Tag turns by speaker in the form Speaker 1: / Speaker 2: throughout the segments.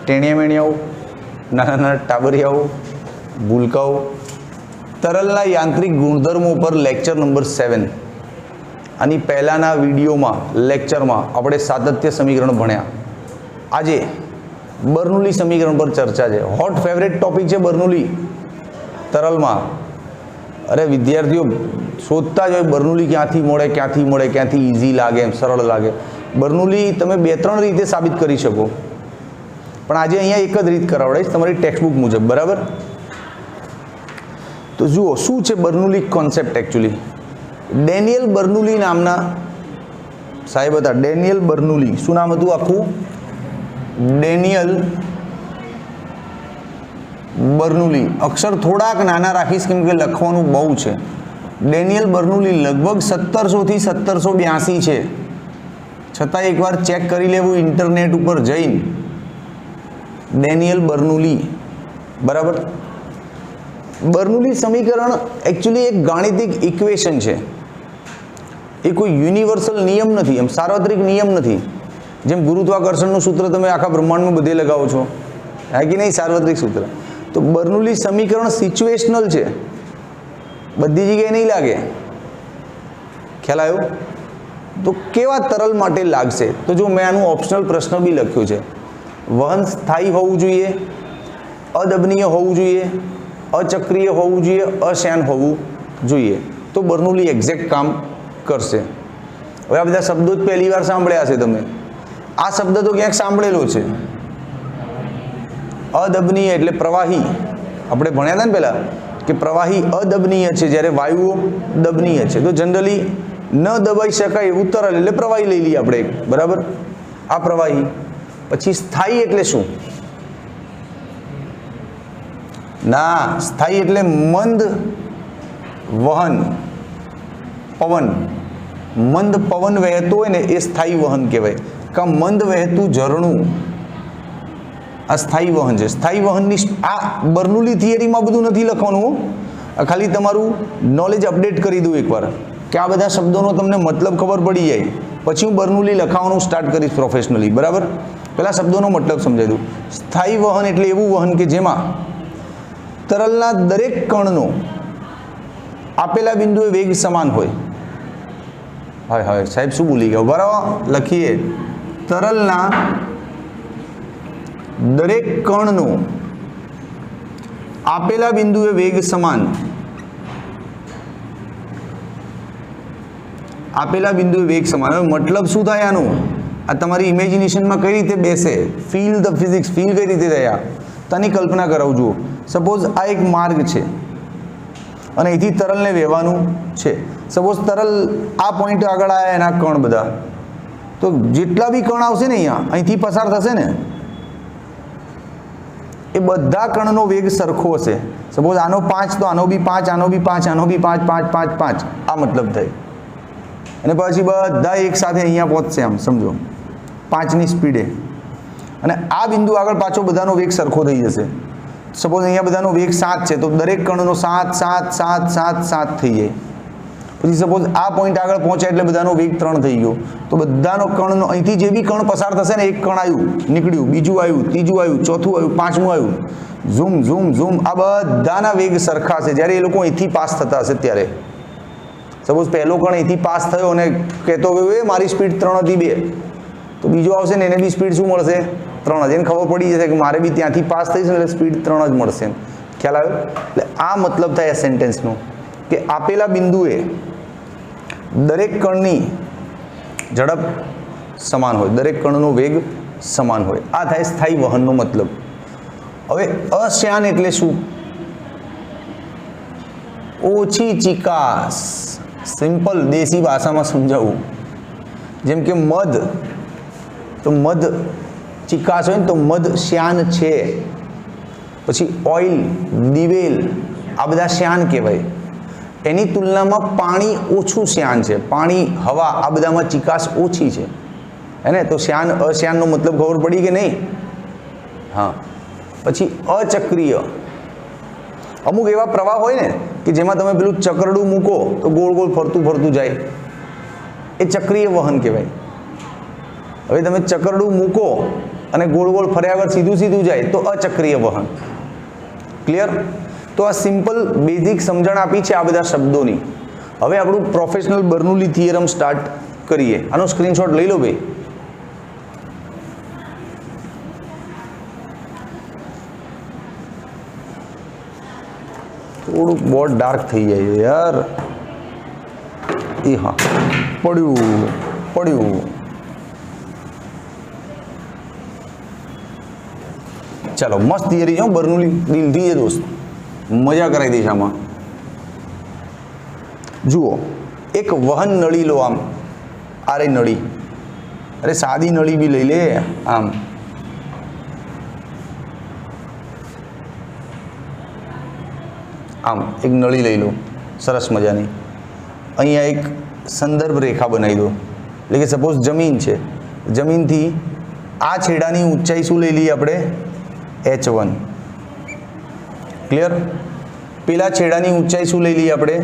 Speaker 1: ટેણિયા મેણિયાઓ, નાના નાના ટાબરિયાઓ, ભૂલકાઓ, તરલના યાંત્રિક ગુણધર્મો પર લેક્ચર નંબર 7. આની પહેલાંના વિડીયોમાં લેક્ચરમાં આપણે સાતત્ય સમીકરણ ભણ્યા. આજે બર્નૌલી સમીકરણ પર ચર્ચા છે. હોટ ફેવરેટ ટોપિક છે બર્નૌલી તરલમાં. અરે વિદ્યાર્થીઓ શોધતા જ હોય બર્નૌલી ક્યાંથી મળે, ક્યાંથી ઇઝી લાગે, એમ સરળ લાગે. બર્નૌલી તમે 2-3 રીતે સાબિત કરી શકો, પણ આજે અહીંયા એક જ રીત કરાવડાવીશ તમારી ટેક્સ્ટબુક મુજબ, બરાબર? તો જુઓ શું છે બર્નૌલી કોન્સેપ્ટ. એકચ્યુઅલી ડેનિયલ બર્નૌલી નામના સાહેબ હતા. ડેનિયલ બર્નૌલી, શું નામ હતું આખું? ડેનિયલ બર્નૌલી. અક્ષર થોડાક નાના રાખીશ કેમ કે લખવાનું બહુ છે. ડેનિયલ બર્નૌલી લગભગ 1700 થી 1782 છે, છતાં એકવાર ચેક કરી લેવું ઇન્ટરનેટ ઉપર જઈને. ડેનિયલ બર્નૌલી, બરાબર? બર્નૌલી સમીકરણ એકચ્યુઅલી એક ગાણિતિક ઇક્વેશન છે. એ કોઈ યુનિવર્સલ નિયમ નથી, એમ સાર્વત્રિક નિયમ નથી. જેમ ગુરુત્વાકર્ષણનું સૂત્ર તમે આખા બ્રહ્માંડમાં બધે લગાવો છો, હા કે નહીં? સાર્વત્રિક સૂત્ર. તો બર્નૌલી સમીકરણ સિચ્યુએશનલ છે, બધી જગ્યાએ નહીં લાગે. ખ્યાલ આવ્યો? તો કેવા તરલ માટે લાગશે? તો જો મેં આનું ઓપ્શનલ પ્રશ્ન બી લખ્યો છે. વહન સ્થાયી હોવું જોઈએ, અદબનીય હોવું જોઈએ, અચક્રીય હોવું જોઈએ, અશ્યાન હોવું જોઈએ. તો બર્નૌલી એક્ઝેક્ટ કામ કરશે. હવે આ બધા શબ્દો જ પહેલી વાર સાંભળ્યા હશે તમે. આ શબ્દ તો ક્યાંક સાંભળેલો છે. અદબનીય એટલે પ્રવાહી. આપણે ભણ્યા હતા ને પહેલા કે પ્રવાહી અદબનીય છે, જ્યારે વાયુઓ દબનીય છે. તો જનરલી ન દબાઈ શકાય એવું તરલ એટલે પ્રવાહી લઈ લઈએ આપણે, બરાબર? આ પ્રવાહી. પછી સ્થાયી એટલે શું? ના, સ્થાયી એટલે મંદ વહન પવન. મંદ પવન વહેતો હોય ને એ સ્થાયી વહન કહેવાય. કા મંદ વહેતું ઝરણું, આ સ્થાયી વહન છે. સ્થાયી વહનની આ બર્નૌલી થિયરીમાં બધું નથી લખવાનું, ખાલી તમારું નોલેજ અપડેટ કરી દઉં એકવાર કે આ બધા શબ્દોનો તમને મતલબ ખબર પડી જાય. પછી હું બર્નૌલી લખાવાનું સ્ટાર્ટ કરીશ પ્રોફેશનલી, બરાબર? પહેલાં શબ્દોનો મતલબ સમજાવી દઉં. સ્થાયી વહન એટલે એવું વહન કે જેમાં તરલના દરેક કણનો આપેલા બિંદુએ વેગ સમાન હોય. હા સાહેબ શું ભૂલી ગયા? બરાબર, લખીએ. તરલના દરેક કણનો આપેલા બિંદુએ વેગ સમાન. આપેલા બિંદુએ વેગ સમાન. હવે મતલબ શું થાય આનું? આ તમારી ઇમેજિનેશનમાં કઈ રીતે બેસે? Feel the physics. ફીલ કઈ રીતે થયા તેની કલ્પના કરાવજો. સપોઝ આ એક માર્ગ છે અને અહીંથી તરલને વહેવાનું છે. સપોઝ તરલ આ પોઈન્ટ આગળ આવ્યા, એના કણ બધા, તો જેટલા બી કણ આવશે ને અહીંથી પસાર થશે ને, એ બધા કણનો વેગ સરખો હશે. સપોઝ આનો 5 તો આનો બી 5, આનો બી 5, આનો બી 5, 5, 5, 5. આ મતલબ થાય. અને પછી બધા એક સાથે અહીંયા પહોંચશે, આમ સમજો 5ની સ્પીડે. અને આ બિંદુ આગળ પાછો બધાનો વેગ સરખો થઈ જશે. સપોઝ અહીંયા બધાનો વેગ 7 છે, તો દરેક કણનો 7, 7, 7, 7, 7 થઈ જાય. પછી સપોઝ આ પોઈન્ટ આગળ પહોંચ્યા એટલે બધાનો વેગ 3 થઈ ગયો. તો બધાનો કણનો અહીંથી જે બી કણ પસાર થશે ને, એક કણ આવ્યું નીકળ્યું, બીજું આવ્યું, ત્રીજું આવ્યું, ચોથું આવ્યું, 5મું આવ્યું, ઝૂમ ઝૂમ ઝૂમ, આ બધાના વેગ સરખા છે જ્યારે એ લોકો અહીંથી પાસ થતા હશે ત્યારે. સપોઝ પહેલો કણ અહીંથી પાસ થયો અને કહેતો ગયો એ મારી સ્પીડ 3 હતી 2, તો બીજો આવશે ને એને બી સ્પીડ શું મળશે? 3 જ. એને ખબર પડી જશે કે મારે બી ત્યાંથી પાસ થઈશ ને એટલે સ્પીડ 3 જ મળશે. ખ્યાલ આવ્યો? એટલે આ મતલબ થાય આ સેન્ટેન્સનો કે આપેલા બિંદુએ દરેક કણની ઝડપ સમાન હોય, દરેક કણનો વેગ સમાન હોય. આ થાય સ્થાયી વહનનો મતલબ. હવે અશ્યાન એટલે શું? ઓછી ચિકાસ. સિમ્પલ દેશી ભાષામાં સમજાવું, જેમ કે મધ, તો મધ ચિકાસ હોય ને તો મધ શ્યાન છે. પછી ઓઇલ, દિવેલ, આ બધા શ્યાન કહેવાય. એની તુલનામાં પાણી ઓછું શ્યાન છે. પાણી, હવા, આ બધામાં ચિકાસ ઓછી છે, હે ને? તો શ્યાન અશ્યાનનો મતલબ ખબર પડી કે નહીં? હા. પછી અચક્રીય. અમુક એવા પ્રવાહ હોય ને કે જેમાં તમે પેલું ચક્રડું મૂકો તો ગોળ ગોળ ફરતું ફરતું જાય, એ ચક્રીય વહન કહેવાય. હવે તમે ચક્રડું મૂકો અને ગોળ ગોળ ફર્યા વગર સીધું સીધું જાય તો અચક્રીય વહન. ક્લિયર? તો આ સિમ્પલ બેઝિક સમજણ આપી છે આ બધા શબ્દોની. હવે આપણું પ્રોફેશનલ બર્નોલી થિયરમ સ્ટાર્ટ કરીએ. આનો સ્ક્રીનશોટ લઈ લો ભાઈ. થોડુંક બોર્ડ ડાર્ક થઈ જાય યાર. એ હા, પડ્યું. ચાલો, મસ્ત થિયરી છે બર્નોલી, દિલથી છે દોસ્ત, મજા કરાવી દઈશ આમાં. જુઓ, એક વહન નળી લો. આમ આ રે નળી, અરે સાદી નળી બી લઈ લે. આમ એક નળી લઈ લો, સરસ મજાની. અહીંયા એક સંદર્ભ રેખા બનાવી દો. એટલે કે સપોઝ જમીન છે, જમીનથી આ છેડાની ઊંચાઈ શું લઈ લઈએ આપણે? h1. ક્લિયર? પેલા છેડાની ઊંચાઈ શું લઈ લઈએ આપણે?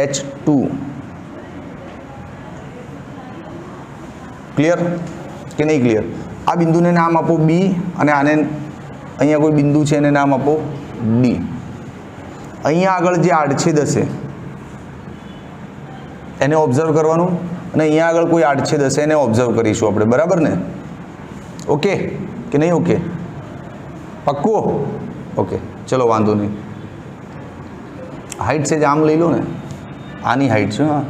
Speaker 1: h2. ક્લિયર કે નહીં ક્લિયર? આ બિંદુને નામ આપો B, અને આને અહીંયા કોઈ બિંદુ છે એને નામ આપો D. અહીંયા આગળ જે આડછેદ હશે એને ઓબ્ઝર્વ કરવાનું, અને અહીંયા આગળ કોઈ આડછેદ હશે એને ઓબ્ઝર્વ કરીશું આપણે. બરાબર ને? ઓકે કે નહીં? ઓકે, પક્કો? ઓકે, ચલો વાંધો નહીં. હાઈટ છે જ આમ લઈ લો ને, આની હાઈટ છે. હા,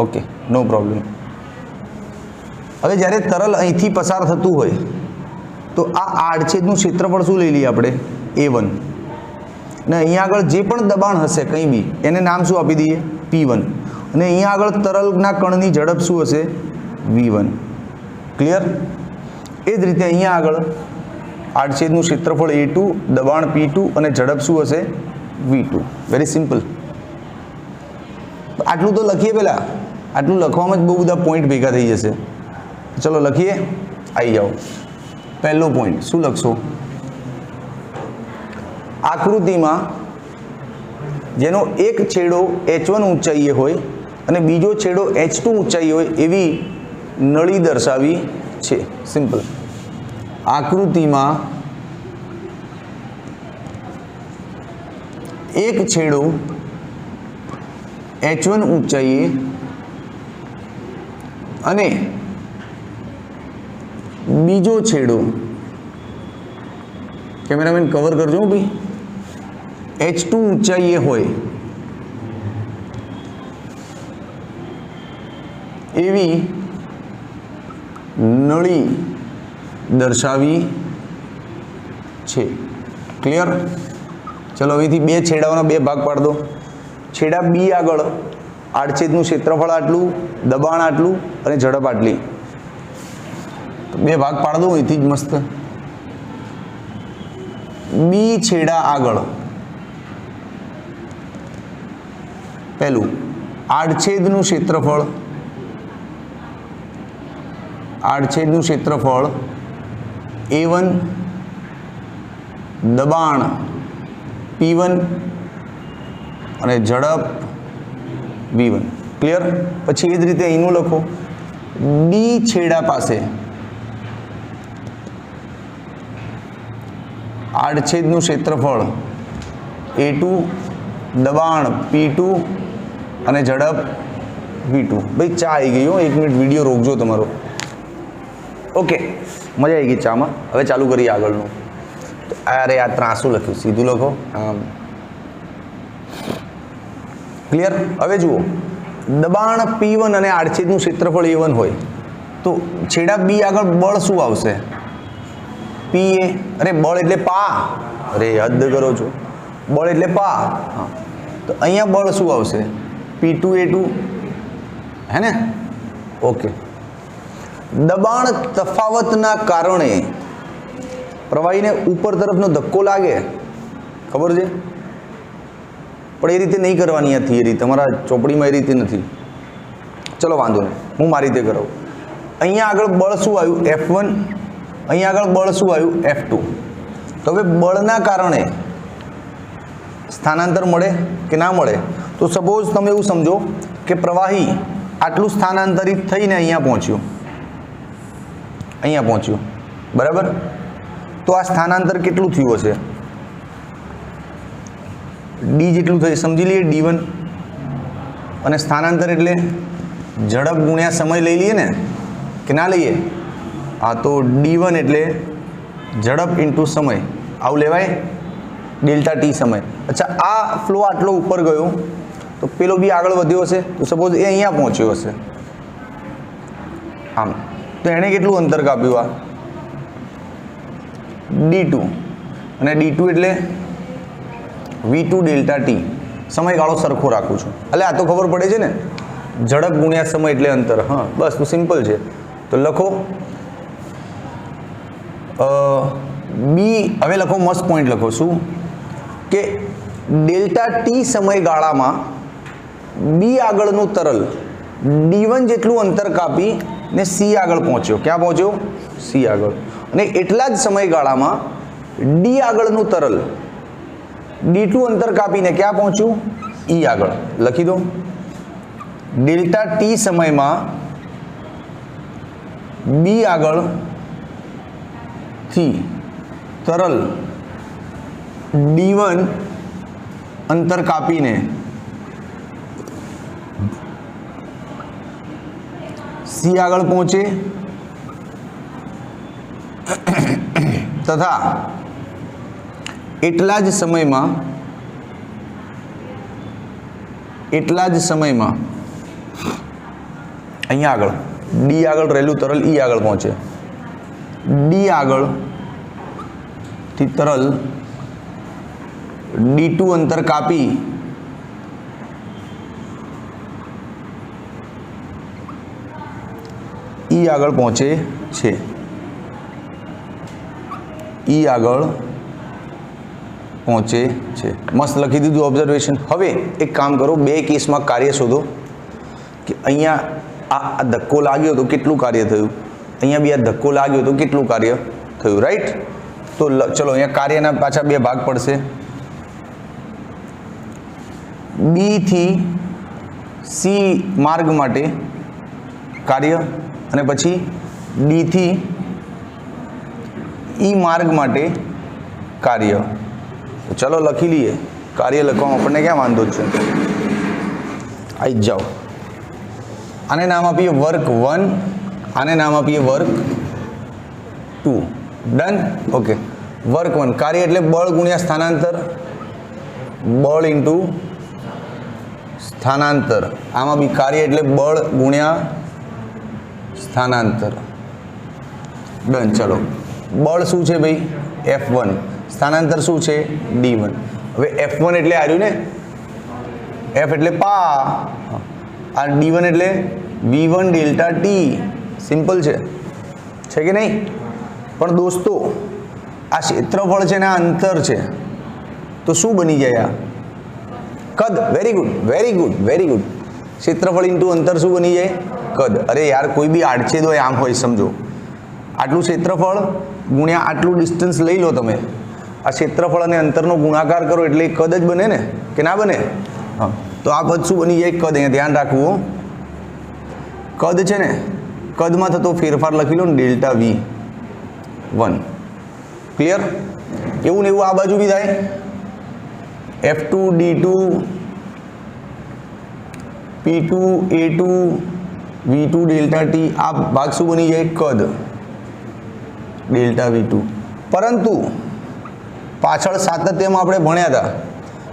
Speaker 1: ઓકે, નો પ્રોબ્લેમ. હવે જ્યારે તરલ અહીંથી પસાર થતું હોય તો આ આડછેદનું ક્ષેત્રફળ શું લઈ લઈએ આપણે? A1. અને અહીંયા આગળ જે પણ દબાણ હશે કંઈ બી એને નામ શું આપી દઈએ? P1. અને અહીંયા આગળ તરલના કણની ઝડપ શું હશે? V1. ક્લિયર? એ જ રીતે અહીંયા આગળ આડછેદનું ક્ષેત્રફળ A2, દબાણ P2 અને ઝડપ શું હશે? V2. Very simple. આટલું તો લખીએ પહેલાં. આટલું લખવામાં જ બહુ બધા પોઈન્ટ ભેગા થઈ જશે. ચલો લખીએ. આવી જાઓ. પહેલો પોઈન્ટ શું લખશો? આકૃતિમાં જેનો એક છેડો h1 ઊંચાઈએ હોય અને બીજો છેડો h2 ઊંચાઈએ હોય એવી નળી દર્શાવી છે. સિમ્પલ. આકૃતિમાં એક છેડો h1 ઊંચાઈએ અને બીજો છેડો, કેમેરામેન કવર કરજો ભાઈ, h2 ઊંચાઈએ હોય એવી નળી દર્શાવી છે. ક્લિયર? ચલો હવેથી બે છેડાઓના બે ભાગ પાડ દો. છેડા B આગળ આડછેદનું ક્ષેત્રફળ આટલું, દબાણ આટલું અને ઝડપ આટલી. બે ભાગ પાડ દો અહીંથી જ મસ્ત. B છેડા આગળ પહેલું આડછેદનું ક્ષેત્રફળ A1, દબાણ P1 અને ઝડપ V1. ક્લિયર? પછી એ જ રીતે અહીંનું લખો. D છેડા પાસે આડછેદનું ક્ષેત્રફળ A2, દબાણ P2 અને ઝડપ V2. ભાઈ ચા આવી ગઈ હો, 1 મિનિટ વિડીયો રોકજો તમારો. ઓકે, મજા આવી ગઈ ચામાં. હવે ચાલુ કરીએ આગળનું. અરે આ ત્રાસું લખ્યું, સીધું લખો. ક્લિયર? હવે જુઓ, દબાણ P1 અને આડછેદનું ક્ષેત્રફળ A1 હોય તો છેડા B આગળ બળ શું આવશે? PA. અરે બળ એટલે પા. અરે હદ કરો છો. બળ એટલે પા. હા, તો અહીંયા બળ શું આવશે? P2A2. હે ને? ઓકે. દબાણ તફાવતના કારણે પ્રવાહીને ઉપર તરફનો ધક્કો લાગે, ખબર છે? પણ એ રીતે નહીં કરવાની આ થિયરી, તમારા ચોપડીમાં એ રીતે નથી. ચલો વાંધો નહીં, હું મારી રીતે કરાવું. અહીંયા આગળ બળ શું આવ્યું? F1. અહીંયા આગળ બળ શું આવ્યું? F2. તો હવે બળના કારણે સ્થાનાંતર મળે કે ના મળે? તો સપોઝ તમે એવું સમજો કે પ્રવાહી આટલું સ્થાનાંતરિત થઈને અહીંયા પહોંચ્યું, અહીંયા પહોંચ્યું, બરાબર. તો આ સ્થાનાંતર કેટલું થયું હશે? ડી જેટલું થયું, સમજી લઈએ D1. અને સ્થાનાંતર એટલે ઝડપ ગુણ્યા સમય લઈ લઈએ ને, કે ના લઈએ? હા, તો D1 એટલે ઝડપ ઇન્ટુ સમય, આવું લેવાય, ડેલ્ટા ટી સમય. અચ્છા, આ ફ્લો આટલો ઉપર ગયો તો પેલો બી આગળ વધ્યો હશે, તો સપોઝ એ અહીંયા પહોંચ્યો હશે આમ, તો એણે કેટલું અંતર કાપ્યું? આ D2. અને D2 એટલે V2 ડેલ્ટા ટી. સમયગાળો સરખો રાખું છું, એટલે આ તો ખબર પડે છે ને, ઝડપ ગુણ્યા સમય એટલે અંતર. હા, બસ, તો સિમ્પલ છે. તો લખો બી. હવે લખો, મસ્ત પોઈન્ટ લખો. શું કે ડેલ્ટા ટી સમયગાળામાં બી આગળનું તરલ D1 જેટલું અંતર કાપી ને સી આગળ પહોંચ્યો. ક્યાં પહોંચ્યો? સી આગળ. અને એટલા જ સમયગાળામાં ડી આગળનું તરલ D2 અંતર કાપીને ક્યાં પહોંચ્યું? ઈ આગળ. લખી દો, ડેલ્ટા ટી સમયમાં બી આગળ થી તરલ D1 અંતર કાપીને સી આગળ પહોંચે તથા એટલા જ સમયમાં અહીંયા આગળ ડી આગળ રહેલું તરલ ઈ આગળ પહોંચે. ડી આગળ થી તરલ D2 અંતર કાપી ઈ આગળ પહોંચે છે. ઈ આગળ પહોંચે છે. મસ્ત લખી દીધું ઓબ્ઝર્વેશન. હવે એક કામ કરો, બે કેસમાં કાર્ય શોધો કે અહીંયા આ ધક્કો લાગ્યો તો કેટલું કાર્ય થયું, અહીંયા બી આ ધક્કો લાગ્યો તો કેટલું કાર્ય થયું, રાઈટ? તો ચલો, અહીંયા કાર્યના પાછા બે ભાગ પડશે. બી થી સી માર્ગ માટે કાર્ય અને પછી ડી થી ઈ માર્ગ માટે કાર્ય. તો ચલો લખી લઈએ. કાર્ય લખવામાં આપણને ક્યાં વાંધો છે? આવી જ જાઓ. આને નામ આપીએ વર્ક 1, આને નામ આપીએ વર્ક 2. ડન? ઓકે. વર્ક 1 કાર્ય એટલે બળ ગુણ્યા સ્થાનાંતર, બળ ઇન્ટુ સ્થાનાંતર. આમાં બી કાર્ય એટલે બળ ગુણ્યા સ્થાનાંતર. ડન. ચલો, બળ શું છે ભાઈ? F1. સ્થાનાંતર શું છે? D1. હવે F1 એટલે આવ્યું ને, F એટલે પા, આ D1 એટલે V1 ડેલ્ટા ટી. સિમ્પલ છે કે નહીં? પણ દોસ્તો, આ ક્ષેત્રફળ છે ને આ અંતર છે, તો શું બની જાય? આ કદ. Very good, very good, very good. ક્ષેત્રફળ ઇન્ટુ અંતર શું બની જાય? કદ. અરે યાર, કોઈ બી આડછેદ હોય આમ હોય, સમજો. આટલું ક્ષેત્રફળ ગુણ્યા આટલું ડિસ્ટન્સ લઈ લો તમે, આ ક્ષેત્રફળ અને અંતરનો ગુણાકાર કરો એટલે કદ જ બને ને, કે ના બને? હા, તો આ પદ શું બની જાય? કદ. અહીંયા ધ્યાન રાખવું, કદ છે ને, કદમાં થતો ફેરફાર લખી લો ને, ડેલ્ટા V1. ક્લિયર? એવું ને એવું આ બાજુ બી થાય. F2 D2 P2 A2 V2 delta T. આ ભાગ શું બની જાય? કદ, ડેલ્ટા V2. પરંતુ પાછળ સાતત્યમાં આપણે ભણ્યા હતા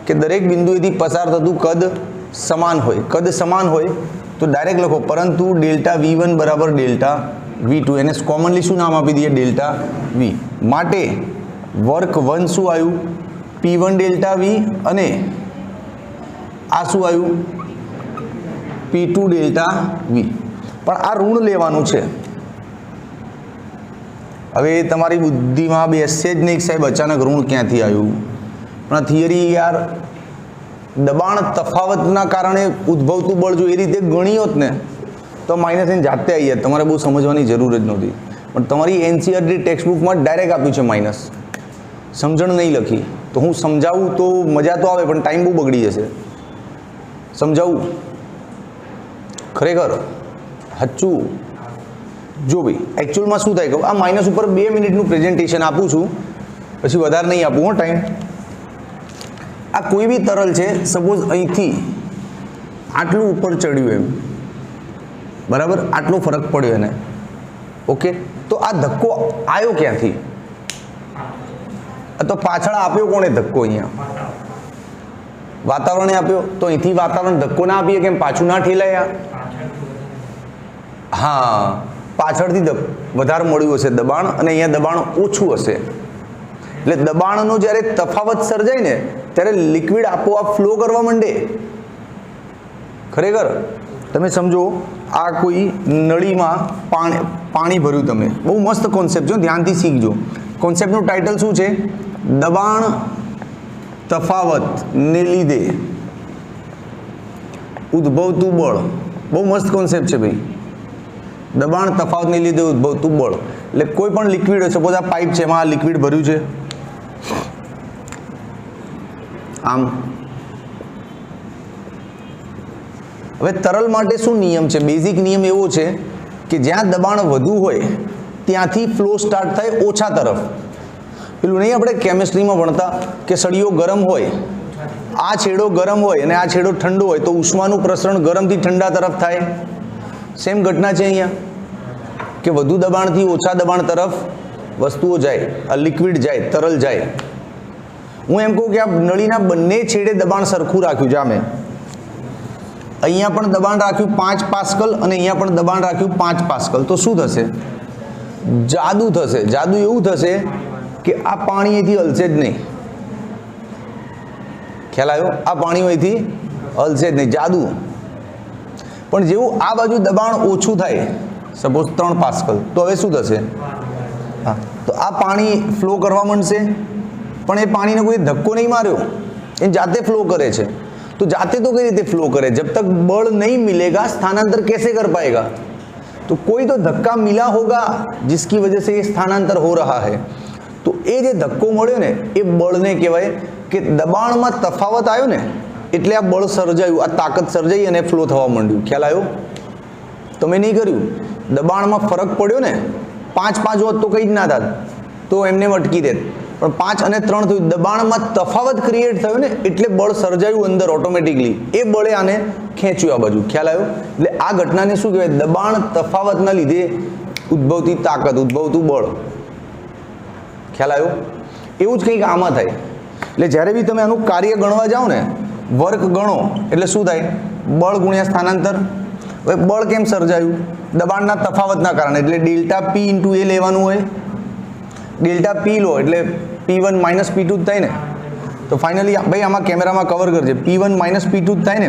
Speaker 1: કે દરેક બિંદુએથી પસાર થતું કદ સમાન હોય. કદ સમાન હોય તો ડાયરેક્ટ લખો, પરંતુ ડેલ્ટા V1 બરાબર ડેલ્ટા V2. એને કોમનલી શું નામ આપી દઈએ? Delta V. માટે વર્ક 1 શું આવ્યું? P1 delta V. અને આ શું આવ્યું? P2 delta V. પણ આ ઋણ લેવાનું છે. હવે તમારી બુદ્ધિમાં બેસશે જ નહીં સાહેબ, અચાનક ઋણ ક્યાંથી આવ્યું? પણ થિયરી યાર, દબાણ તફાવતના કારણે ઉદ્ભવતું બળ જો એ રીતે ગણી હોત ને તો માઇનસ એને જાતે આવી જાય, તમારે બહુ સમજવાની જરૂર જ નહોતી. પણ તમારી NCERT ટેક્સ્ટબુકમાં ડાયરેક્ટ આપ્યું છે માઇનસ, સમજણ નહીં લખી. તો હું સમજાવું તો મજા તો આવે, પણ ટાઈમ બહુ બગડી જશે. સમજાવું ખરેખર હચ્ચું જો ભાઈ એકચ્યુઅલમાં શું થાય કહું, આ માઇનસ ઉપર 2 મિનિટનું પ્રેઝન્ટેશન આપું છું, પછી વધારે નહીં આપું હો ટાઈમ. આ કોઈ બી તરલ છે, સપોઝ અહીંથી આટલું ઉપર ચડ્યું એમ, બરાબર, આટલો ફરક પડ્યો એને, ઓકે. તો આ ધક્કો આવ્યો ક્યાંથી? તો પાછળ આપ્યો કોણે ધક્કો? અહીંયા વાતાવરણે આપ્યો. તો અહીંથી વાતાવરણ ધક્કો ના આપીએ કેમ? પાછું ના ઠેલાયા? હા, પાછળથી વધારે મળ્યું હશે દબાણ, અને અહીંયા દબાણ ઓછું હશે. એટલે દબાણનો જ્યારે તફાવત સર્જાય ને ત્યારે લિક્વિડ આપોઆપ ફ્લો કરવા માંડે. ખરેખર તમે સમજો, આ કોઈ નળીમાં પાણી ભર્યું, તમે બહુ મસ્ત કોન્સેપ્ટ છે, ધ્યાનથી શીખજો. કોન્સેપ્ટનું ટાઇટલ શું છે? દબાણ તફાવતને લીધે ઉદ્ભવતું બળ. બહુ મસ્ત કોન્સેપ્ટ છે ભાઈ. દબાણ તફાવતને લીધે ઉદ્ભવતું બળ. એટલે કોઈ પણ લિક્વિડ, સપોઝ આ પાઇપ છે, એમાં આ લિક્વિડ ભર્યું છે આમ. હવે તરલ માટે શું નિયમ છે? બેઝિક નિયમ એવો છે કે જ્યાં દબાણ વધુ હોય ત્યાંથી ફ્લો સ્ટાર્ટ થાય ઓછા તરફ. પેલું નહીં આપણે કેમિસ્ટ્રીમાં ભણતા કે સળિયો ગરમ હોય, આ છેડો ગરમ હોય અને આ છેડો ઠંડો હોય, તો ઉષ્માનું પ્રસરણ ગરમથી ઠંડા તરફ થાય. સેમ ઘટના છે અહીંયા, કે વધુ દબાણથી ઓછા દબાણ તરફ વસ્તુઓ જાય, આ લિક્વિડ જાય, તરલ જાય. હું એમ કહું કે આ નળીના બંને છેડે દબાણ સરખું રાખ્યું છે. મેં અહીંયા પણ દબાણ રાખ્યું 5 પાસ્કલ અને અહીંયા પણ દબાણ રાખ્યું 5 પાસ્કલ. તો શું થશે? જાદુ થશે. જાદુ એવું થશે કે આ પાણી અહીંથી હલશે જ નહીં. ખ્યાલ આવ્યો? આ પાણી અહીંથી હલશે જ નહીં. જાદુ. પણ જેવું આ બાજુ દબાણ ઓછું થાય, સપોઝ 3 પાસ્કલ, તો હવે શું થશે? હા, તો આ પાણી ફ્લો કરવા માંડશે. પણ એ પાણીને કોઈ ધક્કો નહીં માર્યો, એ જાતે ફ્લો કરે છે. तो जाते तो कई रीते फ्लो करे, जब तक बल नहीं मिलेगा स्थानांतर कैसे कर पाएगा? तो कोई तो धक्का मिला होगा जिसकी वजह से ये स्थानांतर हो रहा है. तो ये जो धक्को मळ्यो ने ए बळने कहेवाय के दबाणमां तफावत आव्यो ने એટલે આ બળ સર્જાયું, આ તાકાત સર્જાઈ અને ફ્લો થવા માંડ્યું. ખ્યાલ આવ્યો? તમે નહીં કર્યું. દબાણમાં ફરક પડ્યો ને, 5 હોત તો કંઈ જ ના થાત, તો એમને અટકી દેત. પણ 5 અને 3 થયું, દબાણમાં તફાવત ક્રિએટ થયો ને એટલે બળ સર્જાયું અંદર ઓટોમેટિકલી. એ બળે આને ખેંચ્યું આ બાજુ. ખ્યાલ આવ્યો? એટલે આ ઘટનાને શું કહેવાય? દબાણ તફાવતના લીધે ઉદ્ભવતી તાકાત, ઉદ્ભવતું બળ. ખ્યાલ આવ્યો? એવું જ કંઈક આમાં થાય. એટલે જ્યારે બી તમે આનું કાર્ય ગણવા જાઓ ને, વર્ક ગણો એટલે શું થાય? બળ ગુણ્યા સ્થાનાંતર. હવે બળ કેમ સર્જાયું? દબાણના તફાવતના કારણે. એટલે ડેલ્ટા પી ઇન્ટુ એ લેવાનું હોય. ડેલ્ટા પી લો એટલે P1 માઇનસ P2 જ થાય ને. તો ફાઇનલી ભાઈ આમાં કેમેરામાં કવર કરજે, P1 માઇનસ P2 જ થાય ને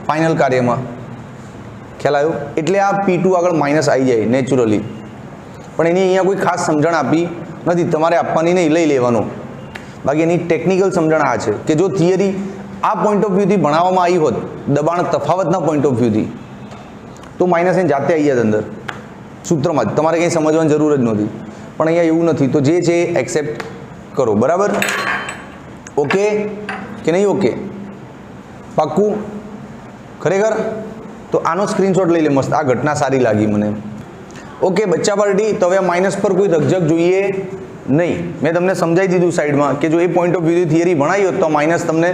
Speaker 1: ફાઇનલ કાર્યમાં. ખ્યાલ આવ્યો? એટલે આ P2 આગળ માઇનસ આવી જાય નેચરલી. પણ એની અહીંયા કોઈ ખાસ સમજણ આપી નથી, તમારે આપવાની નહીં, લઈ લેવાનું. બાકી એની ટેકનિકલ સમજણ આ છે કે જો થિયરી આ પોઈન્ટ ઓફ વ્યૂથી ભણાવવામાં આવી હોત, દબાણ તફાવતના પોઈન્ટ ઓફ વ્યૂથી, તો માઇનસ એને જાતે આવી જાય અંદર સૂત્રમાં જ, તમારે કંઈ સમજવાની જરૂર જ નહોતી. પણ અહીંયા એવું નથી. તો જે છે એક્સેપ્ટ કરો. બરાબર? ઓકે કે નહીં? ઓકે, પાક્કું? ખરેખર? તો આનો સ્ક્રીનશોટ લઈ લે. મસ્ત, આ ઘટના સારી લાગી મને. ઓકે બચ્ચા પાર્ટી, તો હવે માઇનસ પર કોઈ રકઝક જોઈએ નહીં. મેં તમને સમજાવી દીધું સાઈડમાં કે જો એ પોઈન્ટ ઓફ વ્યૂથી થિયરી ભણાવી હોત તો માઇનસ તમને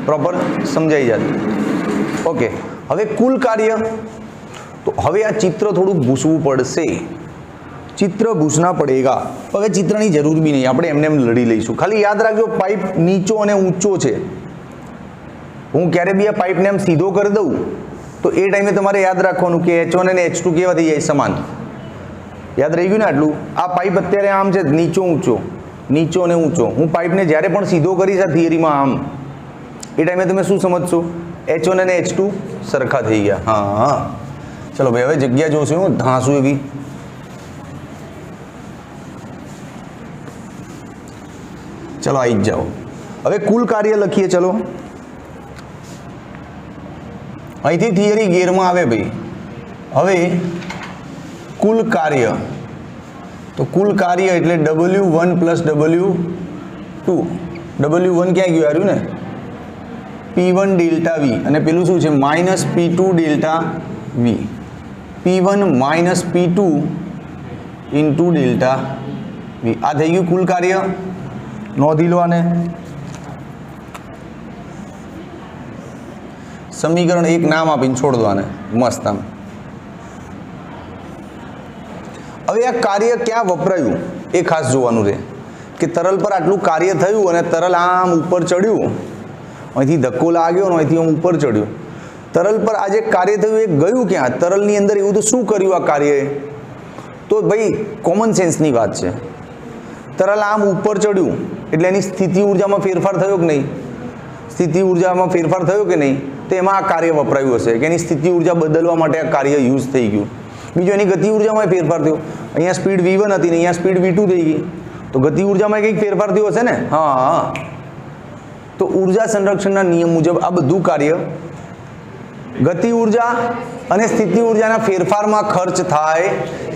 Speaker 1: પ્રોપર સમજાઈ જાત. ઓકે, હવે કુલ કાર્ય. તો હવે આ ચિત્ર થોડું ભૂસવું પડશે. ચિત્ર ભૂસના પડેગા. હવે ચિત્રની જરૂર બી નહીં, આપણે એમને એમ લડી લઈશું. ખાલી યાદ રાખજો, પાઇપ નીચો અને ઊંચો છે. હું ક્યારે બી આ પાઇપને એમ સીધો કરી દઉં તો એ ટાઈમે તમારે યાદ રાખવાનું કે H1 અને H2 કેવા થઈ જાય? સમાન. યાદ રહી ગયું ને આટલું? આ પાઇપ અત્યારે આમ છે, નીચો ઊંચો, નીચો અને ઊંચો. હું પાઇપને જ્યારે પણ સીધો કરીશ આ થિયરીમાં આમ, એ ટાઈમે તમે શું સમજશો? H1 અને H2 સરખા થઈ ગયા. હા હા, ચલો ભાઈ હવે જગ્યા જોશું હું ધાંસું એવી. ચલો આવી જ જાઓ. હવે કુલ કાર્ય લખીએ. ચલો અહીંથી થિયરી ગેરમાં આવે ભાઈ. હવે કુલ કાર્ય, તો કુલ કાર્ય એટલે W1 પ્લસ W2. W1 ક્યાં ગયું? આવ્યું ને P1 ડેલ્ટા V, અને પેલું શું છે? Minus P2 delta V. P1 minus P2 into delta V. આ થઈ ગયું કુલ કાર્ય. નોંધી લો આને. સમીકરણ એક નામ આપીને છોડ દો આને, મસ્ત આમ. હવે આ કાર્ય ક્યાં વપરાયું એ ખાસ જોવાનું છે કે તરલ પર આટલું કાર્ય થયું અને તરલ આમ ઉપર ચડ્યું, અહીંથી ધક્કો લાગ્યો ને અહીંથી આમ ઉપર ચડ્યું. તરલ પર આ જે કાર્ય થયું એ ગયું ક્યાં? તરલની અંદર એવું તો શું કર્યું આ કાર્યએ? તો ભાઈ કોમન સેન્સની વાત છે. તરલ આમ ઉપર ચડ્યું એટલે એની સ્થિતિ ઉર્જામાં ફેરફાર થયો કે નહીં? સ્થિતિ ઉર્જામાં ફેરફાર થયો કે નહીં? તો એમાં આ કાર્ય વપરાયું હશે કે એની સ્થિતિ ઉર્જા બદલવા માટે આ કાર્ય યુઝ થઈ ગયું. બીજું એની ગતિ ઉર્જામાં ફેરફાર થયો. અહીંયા સ્પીડ V1 હતી ને અહીંયા સ્પીડ V2 થઈ ગઈ, તો ગતિ ઉર્જામાં કંઈક ફેરફાર થયો હશે ને? હા. તો ઉર્જા સંરક્ષણના નિયમ મુજબ આ બધું કાર્ય ગતિ ઉર્જા અને સ્થિતિ ઉર્જાના ફેરફારમાં ખર્ચ થાય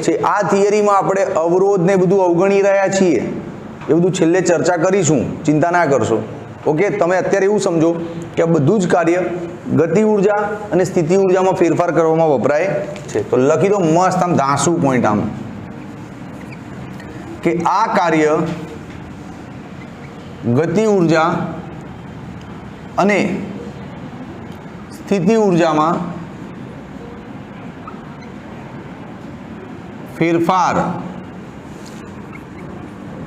Speaker 1: છે. આ થિયરીમાં આપણે અવરોધ ને બધું અવગણી રહ્યા છીએ, એ બધું છેલ્લે ચર્ચા કરીશું, ચિંતા ના કરશો. ઓકે, તમે અત્યારે એવું સમજો કે આ બધું જ કાર્ય ગતિ ઉર્જા અને સ્થિતિ ઉર્જામાં ફેરફાર કરવામાં વપરાય છે. તો લખી દો મસ્ત આમ ધાસુ પોઈન્ટ આમ કે આ કાર્ય ગતિ ઉર્જા અને સ્થિતિ ઉર્જામાં ફેરફાર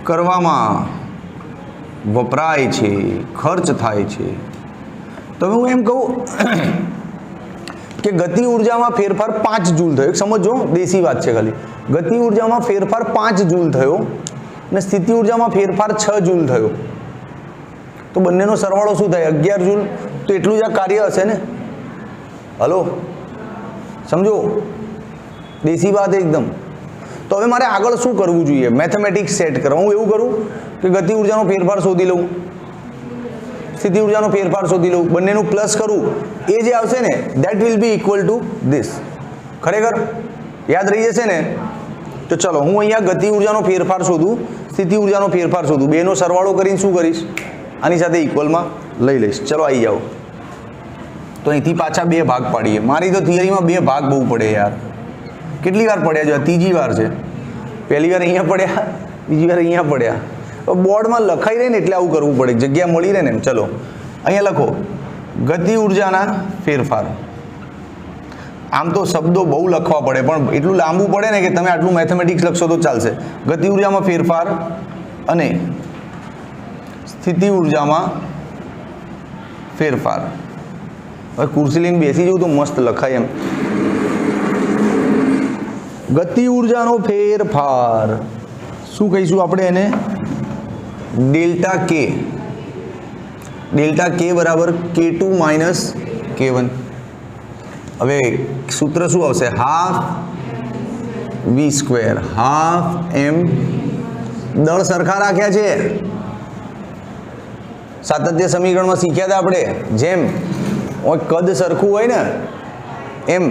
Speaker 1: કરવામાં વપરાય છે, ખર્ચ થાય છે. તો હું એમ કહું કે ગતિ ઉર્જામાં ફેરફાર 5 જૂલ થયો. સમજો, દેશી વાત છે ખાલી. ગતિ ઉર્જામાં ફેરફાર 5 જૂલ થયો અને સ્થિતિ ઉર્જામાં ફેરફાર 6 જૂલ થયો. તો બંનેનો સરવાળો શું થાય? 11 જૂલ. તો એટલું જ આ કાર્ય હશે ને? હલો, સમજો, દેશી વાત એકદમ. તો હવે મારે આગળ શું કરવું જોઈએ? મેથેમેટિક્સ સેટ કરવા. હું એવું કરું કે ગતિ ઉર્જાનો ફેરફાર શોધી લઉં, સ્થિતિ ઉર્જાનો ફેરફાર શોધી લઉં, બંનેનું પ્લસ કરું, એ જે આવશે ને that will be equal to this. ખરેખર યાદ રહી જશે ને? તો ચલો હું અહીંયા ગતિ ઉર્જાનો ફેરફાર શોધું, સ્થિતિ ઉર્જાનો ફેરફાર શોધું, બેનો સરવાળો કરીને શું કરીશ? આની સાથે ઇક્વલમાં લઈ લઈશ. ચલો આવી જાઓ. તો અહીંથી પાછા 2 ભાગ પાડીએ. મારી તો થિયરીમાં 2 ભાગ બહુ પડે યાર. કેટલી વાર પડ્યા? જો ત્રીજી વાર છે. પહેલી વાર અહીંયા પડ્યા, બીજી વાર અહીંયા પડ્યા. બોર્ડમાં લખાઈ રહે ને એટલે આવું કરવું પડે, જગ્યા મળી રહે ને એમ. ચલો અહીંયા લખો ગતિ ઉર્જાના ફેરફાર. આમ તો શબ્દો બહુ લખવા પડે પણ એટલું લાંબુ પડે ને કે તમે આટલું મેથેમેટિક્સ લખશો તો ચાલશે. ગતિ ઉર્જામાં ફેરફાર અને સ્થિતિ ઉર્જામાં ફેરફાર. હવે ખુરશી લઈને બેસી જવું તો મસ્ત લખાય એમ. ગતિ ઉર્જાનો ફેરફાર શું કહીશું આપણે એને? ડેલ્ટા કે. ડેલ્ટા કે બરાબર K2 માઇનસ K1. હવે સૂત્ર શું આવશે? Half V², half m. દળ સરખા રાખ્યા છે. સાતત્ય સમીકરણમાં શીખ્યા હતા આપણે, જેમ કદ સરખું હોય ને એમ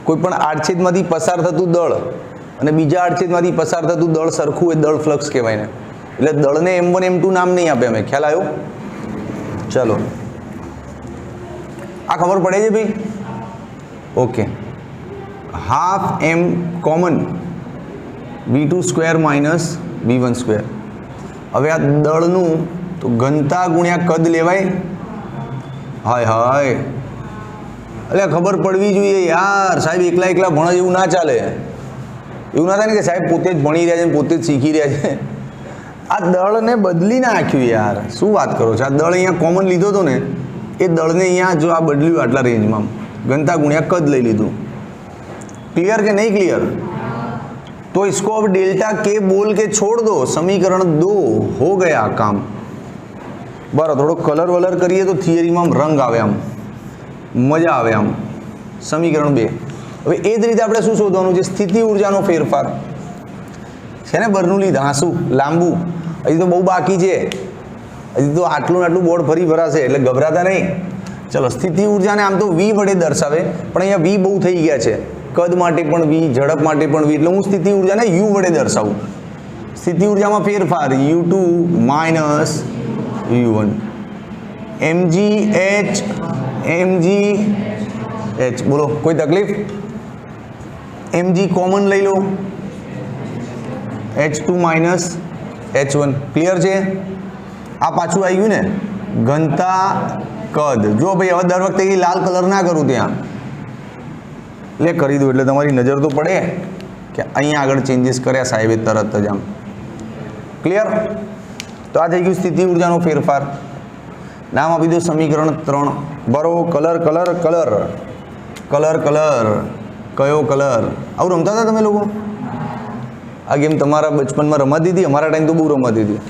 Speaker 1: કોઈ પણ આડછેદમાંથી પસાર થતું દળ અને બીજા આડછેદમાંથી પસાર થતું દળ સરખું હોય, દળ ફ્લક્સ કહેવાય ને. એટલે દળને M1 M2 નામ નહીં આપે અમે. ખ્યાલ આવ્યો? ચલો આ ખબર પડે છે ભાઈ? Okay. Half m common V2² minus V1². હવે આ દળનું તો ઘનતા ગુણ્યા કદ લેવાય. હાય હાય, એટલે ખબર પડવી જોઈએ યાર. સાહેબ એકલા એકલા ભણે એવું ના ચાલે. એવું ના થાય ને કે સાહેબ પોતે જ ભણી રહ્યા છે, પોતે જ શીખી રહ્યા છે. આ દળને બદલી નાખ્યું યાર. શું વાત કરો છો? આ દળ અહીંયા કોમન લીધો હતો ને, એ દળને અહીંયા જો આ બદલ્યું આટલા રેન્જમાં, ઘનતા ગુણ્યા કદ લઈ લીધું. क्लियर કે નહીં ક્લિયર? तो इसको अब डेल्टा के बोल के छोड़ दो, समीकरण 2 हो गया काम. बराबर. थोड़ो कलर वलर करिए तो थियरी में रंग आवे, आम मजा आवे आम. समीकरण 2. હવે એ જ રીતે આપણે શું શોધવાનું છે? સ્થિતિ ઉર્જાનો ફેરફાર છે ને. બર્નોલી ધાસુ લાંબુ, હજી તો બહુ બાકી છે. હજી તો આટલું આટલું બોર્ડ ફરી ભરાશે, એટલે ગભરાતા નહીં. ચલો, સ્થિતિ ઉર્જાને આમ તો V વડે દર્શાવે, પણ અહીંયા V બહુ થઈ ગયા છે. કદ માટે પણ V, ઝડપ માટે પણ V, એટલે હું સ્થિતિ ઉર્જાને U વડે દર્શાવું. સ્થિતિ ઉર્જામાં ફેરફાર U2 માઇનસ U1. mgh. બોલો, કોઈ તકલીફ? mg કોમન લઈ લો, H2 માઇનસ H1 ક્લિયર છે. આ પાછું આવી ગયું ને ઘનતા કદ. જો ભાઈ હવે દર વખતે એ લાલ કલર ના કરું ત્યાં એટલે કરી દઉં એટલે તમારી નજર તો પડે કે અહીંયા આગળ ચેન્જીસ કર્યા સાહેબે તરત જ આમ. ક્લિયર. તો આ થઈ ગયું સ્થિતિ ઉર્જાનો ફેરફાર. નામ આપી દો સમીકરણ 3. બરો colour colour colour colour colour કયો કલર. આવું રમતા હતા તમે લોકો? આ ગેમ તમારા બચપનમાં રમાતી હતી? અમારા ટાઈમ તો બહુ રમાતી હતી.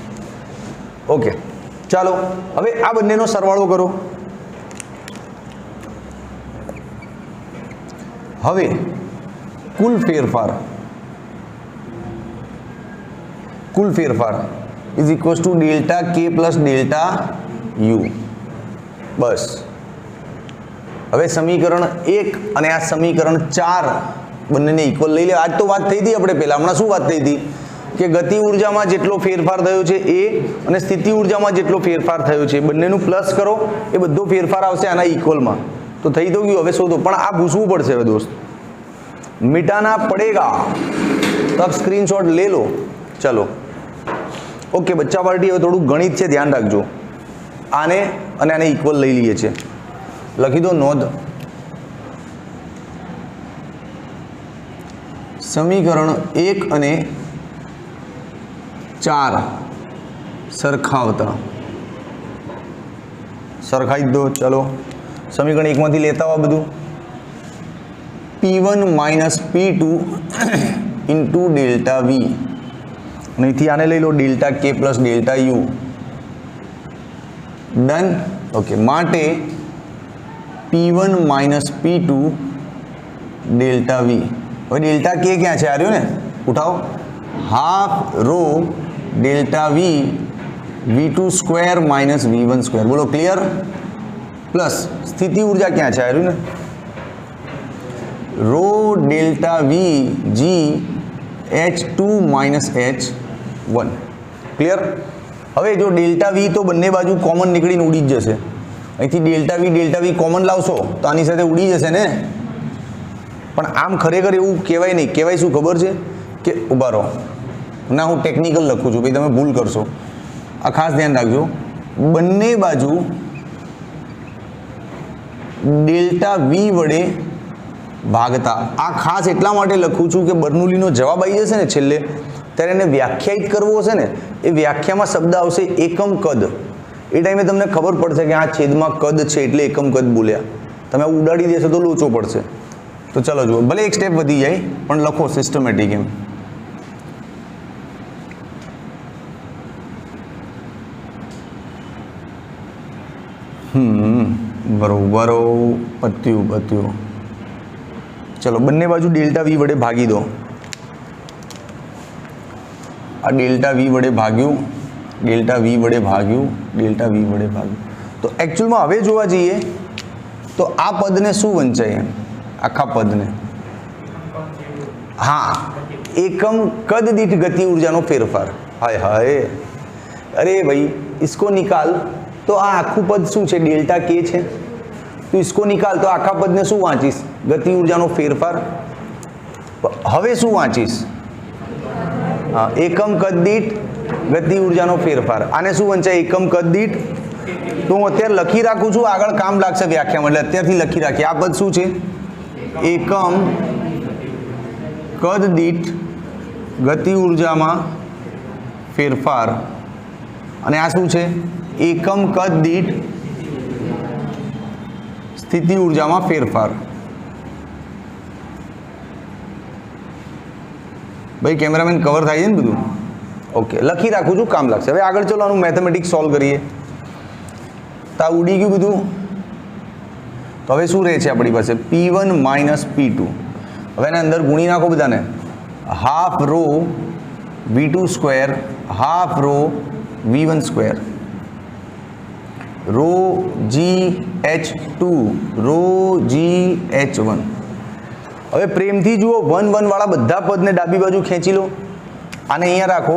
Speaker 1: ઓકે ચાલો હવે આ બંનેનો સરવાળો કરો. હવે કુલ ફેરફાર is equals to delta K plus delta you. બસ. હવે સમીકરણ 1 અને આ સમીકરણ 4 બંનેને ઇક્વલ લઈ લે. આજ તો વાત થઈ હતી આપણે પહેલા. હમણાં શું વાત થઈ હતી કે ગતિ ઉર્જામાં જેટલો ફેરફાર થયો છે એ અને સ્થિતિ ઉર્જામાં જેટલો ફેરફાર થયો છે બંનેનું પ્લસ કરો, એ બધો ફેરફાર આવશે આના ઇક્વલમાં. તો થઈ તો ગયું. હવે શોધો, પણ આ પૂછવું પડશે હવે દોસ્ત. મિટાના પડેગા. તબ સ્ક્રીનશોટ લે લો. ચલો ઓકે બચ્ચા પાર્ટી, હવે થોડું ગણિત છે ધ્યાન રાખજો. આને અને આને ઇક્વલ લઈ લઈએ છીએ. લખી દો નોંધ. સમીકરણ 1 અને 4 સરખાવતા સરખાઈ દો. ચલો સમીકરણ 1 માંથી લેતા આવો બધું. P1 minus P2 into delta V. અહીંથી આને લઈ લો delta K plus delta U. Done. Okay માટે P1 minus P2 delta V. હવે ડેલ્ટા કે ક્યાં છે? આ રહ્યો ને, ઉઠાવો. Half rho delta V V2 square minus V1 square. બોલો ક્લિયર. પ્લસ સ્થિતિ ઉર્જા ક્યાં છે? આ રહ્યું ને, rho delta V G H2 minus H1. Clear. હવે જો ડેલ્ટા V તો બંને બાજુ કોમન નીકળીને ઉડી જ જશે. અહીંથી ડેલ્ટા V કોમન લાવશો તો આની સાથે ઉડી જશે ને. પણ આમ ખરેખર એવું કહેવાય નહીં. કહેવાય શું ખબર છે કે ઉભા રહો ના, હું ટેકનિકલ લખું છું ભાઈ, તમે ભૂલ કરશો. આ ખાસ ધ્યાન રાખજો. બંને બાજુ ડેલ્ટા V વડે ભાગતા. આ ખાસ એટલા માટે લખું છું કે બર્નોલીનો જવાબ આવી જશે ને છેલ્લે, ત્યારે એને વ્યાખ્યાયિત કરવો હશે ને, એ વ્યાખ્યામાં શબ્દ આવશે એકમ કદ. એ ટાઈમે તમને ખબર પડશે કે આ છેદમાં કદ છે એટલે એકમ કદ બોલ્યા. તમે ઉડાડી દેશો તો લોચો પડશે. તો ચલો જુઓ, ભલે એક સ્ટેપ વધી જાય પણ લખો સિસ્ટમેટિક એમ. બરોબર પત્યું. ચલો બંને બાજુ ડેલ્ટા V વડે ભાગી દો. આ ડેલ્ટા V વડે ભાગ્યું, ડેલ્ટા V વડે ભાગ્યું, ડેલ્ટા V વડે ભાગ્યું. તો એકચ્યુઅલમાં હવે જોવા જઈએ તો આ પદને શું વંચાય? આખા પદને, હા, એકમ કદ દીઠ ગતિ ઉર્જાનો ફેરફાર. હાય હાય, અરે ભાઈ इसको निकाल. તો આ આખું પદ શું છે? ડેલ્ટા કે છે. તો इसको निकाल. તો આખા પદને શું વાંચીશ? ગતિ ઉર્જાનો ફેરફાર. હવે શું વાંચીશ? એકમ કદ દીઠ ગતિ ઉર્જાનો ફેરફાર. આને શું વંચાય? એકમ કદ દીઠ. તો હું અત્યારે લખી રાખું છું, આગળ કામ લાગશે વ્યાખ્યામાં, એટલે અત્યારથી લખી રાખીએ. આ પદ શું છે? એકમ કદ દીઠ ગતિ ઉર્જામાં ફેરફાર. અને આ શું છે? એકમ કદ દીઠ સ્થિતિ ઉર્જામાં ફેરફાર. ભાઈ કેમેરામેન કવર થાય છે ને બધું? ઓકે, લખી રાખું છું, કામ લાગશે. હવે આગળ ચલો આનું મેથેમેટિક્સ સોલ્વ કરીએ. તો આ ઉડી ગયું બધું. તો હવે શું રહે છે આપણી પાસે? P1 minus P2. હવે એના અંદર ગુણી નાખો બધાને. Half rho V2 square half rho V1 square rho GH2 rho GH1. હવે પ્રેમથી જુઓ, 1 1 વાળા બધા પદને ડાબી બાજુ ખેંચી લો. આને અહીંયા રાખો.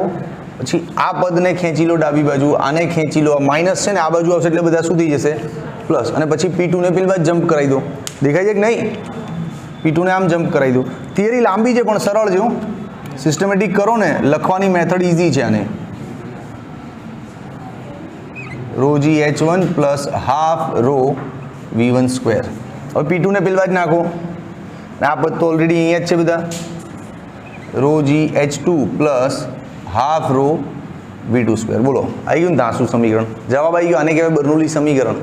Speaker 1: પછી આ પદને ખેંચી લો ડાબી બાજુ, આને ખેંચી લો. માઇનસ છે ને આ બાજુ આવશે એટલે બધા શું થઈ જશે? પ્લસ. અને પછી P2 ને પેલી બાજુ જમ્પ કરાવી દો. દેખાય છે કે નહીં? P2 ને આમ જમ્પ કરાવી દો. થિયરી લાંબી છે પણ સરળ છે. સિસ્ટમેટિક કરો ને, લખવાની મેથડ ઇઝી છે. આને rho G H1 plus half rho V1 square. હવે P2 ને પેલવા જ નાખો. આ પદ તો ઓલરેડી અહીંયા જ છે બધા. Rho G H2 plus half rho V2 square. બોલો આવી ગયું ને ધાસુ સમીકરણ? જવાબ આવી ગયો. આને કહેવાય બર્નૌલી સમીકરણ.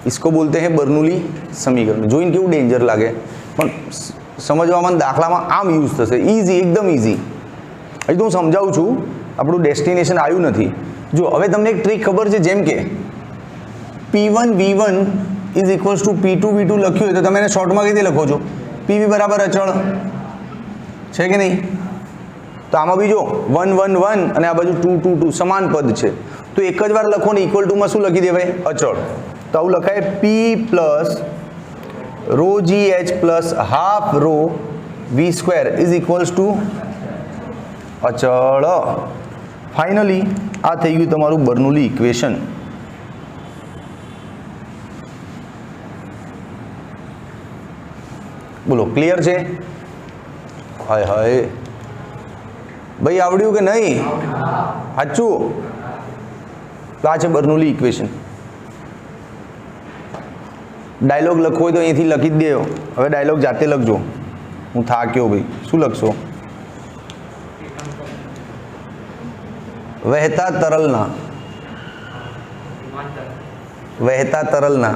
Speaker 1: इसको बोलते हैं बर्नौली समीकरण. જોઈને કેવું ડેન્જર લાગે પણ સમજવામાં દાખલામાં આમ યુઝ થશે. ઇઝી, એકદમ ઇઝી. હજી તો હું સમજાવું છું, આપણું ડેસ્ટિનેશન આવ્યું નથી. જો હવે તમને એક ટ્રીક ખબર છે, જેમ કે P1 V1 is equals two P2 V2 લખ્યું હોય તો તમે એને શોર્ટમાં કઈ રીતે લખો છો? PV બરાબર અચળ છે કે નહીં? તો આમાં બી જો 1 1 1 અને આ બાજુ 2 2 2 સમાન પદ છે, તો એક જ વાર લખો ને ઇક્વલ ટુમાં શું લખી દેવાય? અચળ. તો આવું લખાય P plus rho G H plus half rho V square is equals to અચળ. ફાઇનલી આ થઈ ગયું તમારું બર્નૌલી ઇક્વેશન. બોલો ક્લિયર છે? હાય હાય ભાઈ, આવડ્યું કે નહીં? સાચું? તો આ છે બર્નૌલી ઇક્વેશન. ડાયલોગ લખવો હોય તો અહીંથી લખી જ દેજો. હવે ડાયલોગ જાતે લખજો. હું થાક્યો ભાઈ. શું લખશો? વહેતા તરલના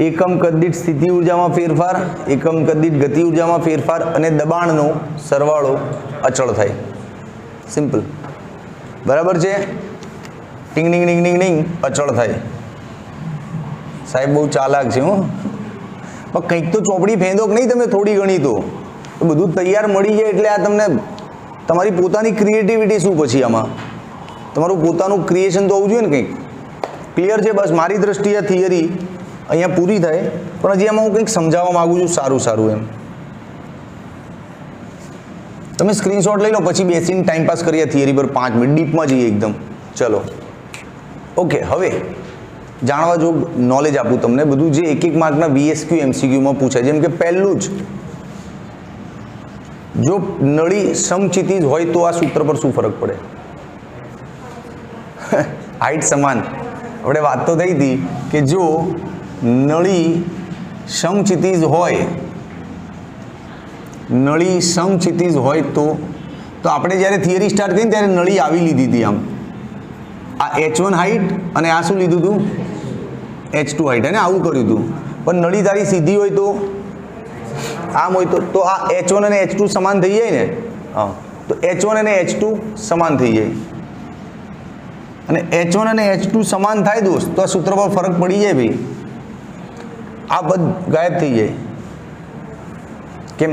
Speaker 1: એકમ કદ દીઠ સ્થિતિ ઉર્જામાં ફેરફાર, એકમ કદ દીઠ ગતિ ઉર્જામાં ફેરફાર અને દબાણનો સરવાળો અચળ થાય. સિમ્પલ. બરાબર છે? ટીંગ ટીંગ ટીંગ ટીંગ ટીંગ અચળ થાય. સાહેબ બહુ ચાલાક છે. હું પણ કંઈક તો ચોપડી ફેંદો કે નહીં તમે થોડી ઘણી? તો બધું તૈયાર મળી જાય એટલે આ તમને તમારી પોતાની ક્રિએટિવિટી શું પછી આમાં તમારું પોતાનું ક્રિએશન તો હોવું જોઈએ ને કંઈક. ક્લિયર છે? બસ મારી દ્રષ્ટિએ થિયરી અહીંયા પૂરી થાય, પણ હજી આમાં હું કંઈક સમજાવવા માગું છું સારું એમ. તમે સ્ક્રીનશોટ લઈ લો, પછી બેસીને ટાઈમ પાસ કરીએ થિયરી પર 5 મિનિટ ડીપમાં જઈએ એકદમ. ચલો ઓકે. હવે જાણવા જો નોલેજ આપું તમને, બધું જે એક માર્કના VSQ MCQમાં પૂછાય. જેમ કે પહેલું જ, જો નળી સમક્ષિતિજ હોય તો આ સૂત્ર પર શું ફરક પડે? હાઈટ સમાન. આપણે વાત તો થઈ હતી કે જો નળી સમક્ષિતિજ હોય તો આપણે જ્યારે થિયરી સ્ટાર્ટ કરી ત્યારે નળી આવી લીધી હતી. આમ આ H1 હાઈટ અને આ શું લીધું હતું? H2 height. અને આવું કર્યું હતું. પણ નળી તારી સીધી હોય તો આમ હોય તો આ H1 અને H2 સમાન થઈ જાય ને? હા, તો H1 અને H2 સમાન થઈ જાય. અને H1 અને H2 સમાન થાય દોસ્ત, તો આ સૂત્ર પર ફરક પડી જાય ભાઈ. આ પદ ગાયબ થઈ જાય. કેમ?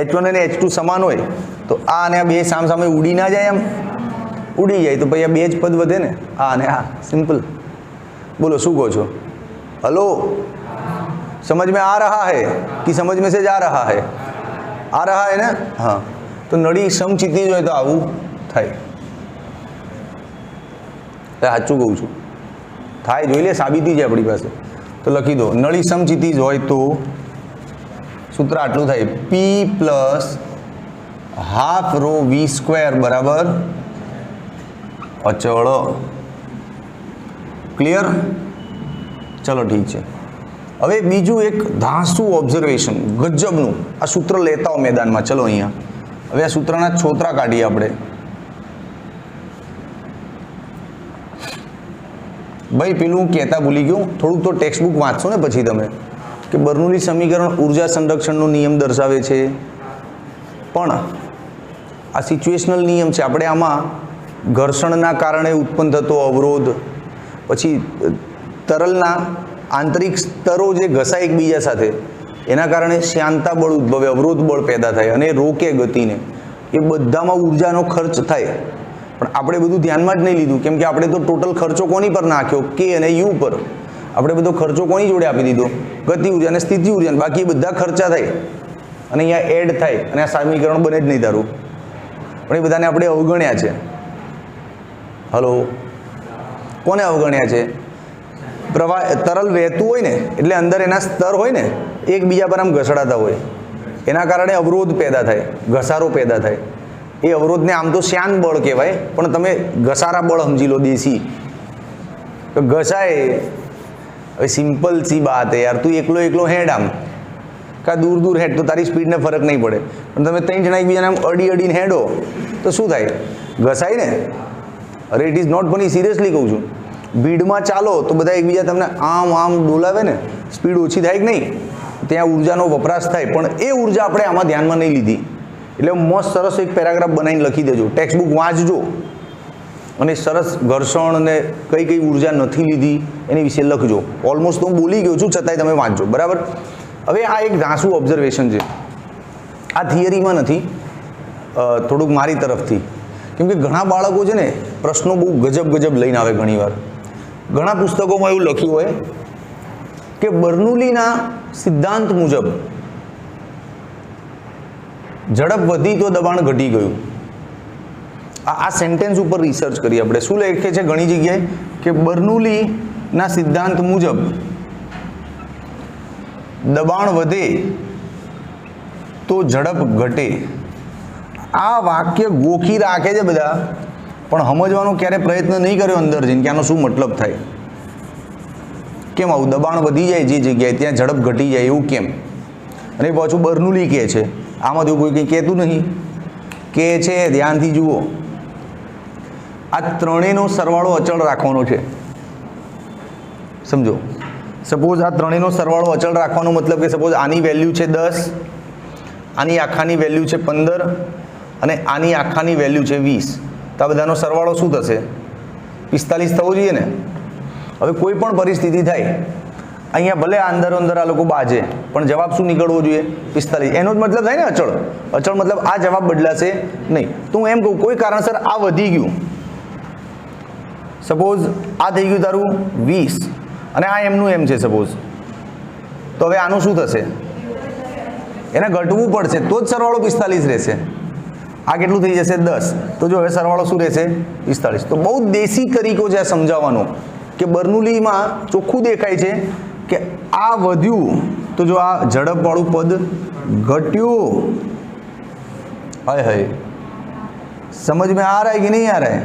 Speaker 1: H1 અને H2 સમાન હોય તો આ અને આ બે સામસામે ઉડી ના જાય? એમ ઉડી જાય તો પછી આ બે જ પદ વધે ને, આ અને આ. સિમ્પલ. બોલો શું કહો છો? હલો, समझ में आ रहा है कि समझ में से जा रहा है? आ रहा है ना? हाँ. તો નળી સમક્ષિતિજ હોય તો આવું થાય. સાચું કહું છું, થાય. જોઈ લે, સાબિતી છે આપણી પાસે. તો લખી દો, નળી સમક્ષિતિજ હોય તો સૂત્ર આટલું થાય: P plus half rho V square બરાબર અચળ. ક્લિયર? ચલો ઠીક છે. હવે બીજું એક ધાસુ ઓબ્ઝર્વેશન, ગજબનું. આ સૂત્ર લેતા હો મેદાનમાં. ચલો અહીંયા હવે આ સૂત્રના છોતરા કાઢીએ આપણે. ભાઈ પેલું હું કહેતા ભૂલી ગયો, થોડુંક તો ટેક્સ્ટ બુક વાંચશો ને પછી તમે, કે બર્નૌલી સમીકરણ ઉર્જા સંરક્ષણનો નિયમ દર્શાવે છે, પણ આ સિચ્યુએશનલ નિયમ છે. આપણે આમાં ઘર્ષણના કારણે ઉત્પન્ન થતો અવરોધ, પછી તરલના આંતરિક સ્તરો જે ઘસાય એકબીજા સાથે, એના કારણે શ્યાનતા બળ ઉદ્ભવે, અવરોધ બળ પેદા થાય અને રોકે ગતિને. એ બધામાં ઉર્જાનો ખર્ચ થાય. પણ આપણે બધું ધ્યાનમાં જ નહીં લીધું, કેમ કે આપણે તો ટોટલ ખર્ચો કોની પર નાખ્યો? કે અને યુ પર. આપણે બધો ખર્ચો કોની જોડે આપી દીધો? ગતિ ઉર્જા અને સ્થિતિ ઉર્જા. બાકી બધા ખર્ચા થાય અને અહીંયા એડ થાય અને આ સમીકરણ બને જ નહીં તારું. પણ એ બધાને આપણે અવગણ્યા છે. હલો, કોને અવગણ્યા છે? પ્રવાહ તરલ વહેતું હોય ને એટલે અંદર એના સ્તર હોય ને એકબીજા પર આમ ઘસડાતા હોય, એના કારણે અવરોધ પેદા થાય, ઘસારો પેદા થાય. એ અવરોધને આમ તો શ્યાન બળ કહેવાય, પણ તમે ઘસારા બળ સમજી લો દેશી. તો ઘસાય. હવે સિમ્પલ સી બાત હે યાર, તું એકલો એકલો હેડ આમ કા દૂર દૂર હેડ તો તારી સ્પીડને ફરક નહીં પડે, પણ તમે 3 જણા એકબીજાને આમ અડી અડીને હેડો તો શું થાય? ઘસાય ને. અરે it is not funny, seriously કહું છું. ભીડમાં ચાલો તો બધા એકબીજા તમને આમ આમ ડોલાવે ને, સ્પીડ ઓછી થાય કે નહીં? ત્યાં ઉર્જાનો વપરાશ થાય, પણ એ ઉર્જા આપણે આમાં ધ્યાનમાં નહીં લીધી. એટલે મસ્ત સરસ એક પેરાગ્રાફ બનાવીને લખી દેજો, ટેક્સ્ટ બુક વાંચજો અને સરસ ઘર્ષણ ને કઈ કઈ ઉર્જા નથી લીધી એની વિશે લખજો. ઓલમોસ્ટ તો હું બોલી ગયો છું, છતાંય તમે વાંચજો, બરાબર? હવે આ એક ધાસુ ઓબ્ઝર્વેશન છે, આ થિયરીમાં નથી, થોડુંક મારી તરફથી. કેમ કે ઘણા બાળકો છે ને પ્રશ્નો બહુ ગજબ ગજબ લઈને આવે. ઘણીવાર ઘણા પુસ્તકોમાં એવું લખ્યું હોય કે બર્નૂલીના સિદ્ધાંત મુજબ ઝડપ વધી તો દબાણ ઘટી ગયું. આ સેન્ટેન્સ ઉપર રિસર્ચ કરી આપણે. શું લખે છે ઘણી જગ્યાએ કે બર્નૂલીના સિદ્ધાંત મુજબ દબાણ વધે તો ઝડપ ઘટે. આ વાક્ય ગોખી રાખે છે બધા, પણ સમજવાનો ક્યારે પ્રયત્ન નહીં કર્યો અંદર જઈને કે આનો શું મતલબ થાય. કેમ આવું દબાણ વધી જાય જે જગ્યાએ ત્યાં ઝડપ ઘટી જાય એવું કેમ? અને પાછું બર્નૂલી કહે છે, આમાંથી કોઈ કંઈ કહેતું નહીં. કહે છે ધ્યાનથી જુઓ, આ ત્રણેયનો સરવાળો અચળ રાખવાનો છે. સમજો, સપોઝ આ ત્રણેયનો સરવાળો અચળ રાખવાનો મતલબ કે સપોઝ આની વેલ્યુ છે 10, આની આખાની વેલ્યુ છે 15 અને આની આખાની વેલ્યુ છે 20. તો આ બધાનો સરવાળો શું થશે? 45 થવો જોઈએ ને. હવે કોઈ પણ પરિસ્થિતિ થાય, અહીંયા ભલે અંદર અંદર આ લોકો બાજે, પણ જવાબ શું નીકળવો જોઈએ? 45. એનો જ મતલબ થાય ને અચળ. અચળ મતલબ આ જવાબ બદલાશે નહીં. તો હું એમ કહું કોઈ કારણસર આ વધી ગયું, સપોઝ આ થઈ ગયું તારું 20 અને આ એમનું એમ છે સપોઝ, તો હવે આનું શું થશે? એને ઘટવું પડશે તો જ સરવાળો 45 રહેશે. આ કેટલું થઈ જશે? 10. તો જો હવે સરવાળો શું રહેશે? 45. તો બહુ દેશી તરીકો છે આ સમજાવવાનો, કે બર્નૂલીમાં ચોખ્ખું દેખાય છે કે આ વધ્યું તો જો આ ઝડપવાળું પદ ઘટ્યું. હાય હાય, સમજ में आ रहा है कि नहीं आ रहा है?